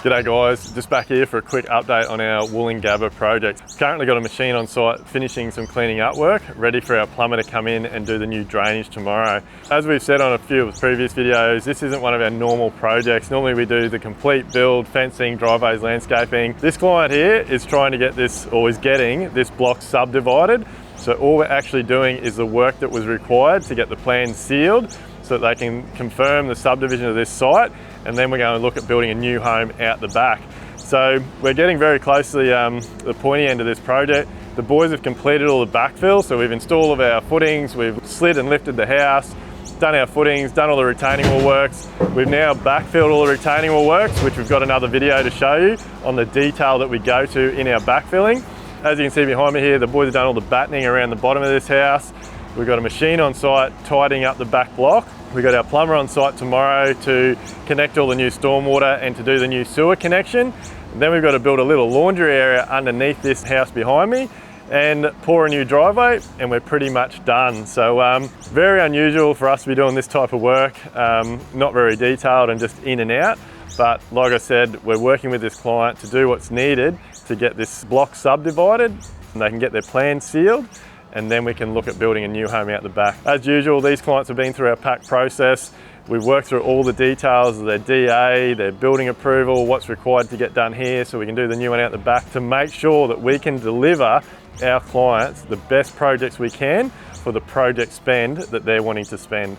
G'day guys, just back here for a quick update on our Duayne Gabba project. Currently got a machine on site finishing some cleaning up work, ready for our plumber to come in and do the new drainage tomorrow. As we've said on a few of the previous videos, this isn't one of our normal projects. Normally we do the complete build, fencing, driveways, landscaping. This client here is trying to get this, or is getting this block subdivided. So all we're actually doing is the work that was required to get the plan sealed so that they can confirm the subdivision of this site, and then we're going to look at building a new home out the back. So we're getting very close to the pointy end of this project. The boys have completed all the backfill, so we've installed all of our footings, we've slid and lifted the house, done our footings, done all the retaining wall works. We've now backfilled all the retaining wall works, which we've got another video to show you on the detail that we go to in our backfilling. As you can see behind me here, the boys have done all the battening around the bottom of this house. We've got a machine on site tidying up the back block. We've got our plumber on site tomorrow to connect all the new stormwater and to do the new sewer connection. And then we've got to build a little laundry area underneath this house behind me and pour a new driveway, and we're pretty much done. So very unusual for us to be doing this type of work, not very detailed and just in and out. But like I said, we're working with this client to do what's needed to get this block subdivided and they can get their plan sealed, and then we can look at building a new home out the back. As usual, these clients have been through our pack process. We've worked through all the details of their DA, their building approval, what's required to get done here so we can do the new one out the back to make sure that we can deliver our clients the best projects we can for the project spend that they're wanting to spend.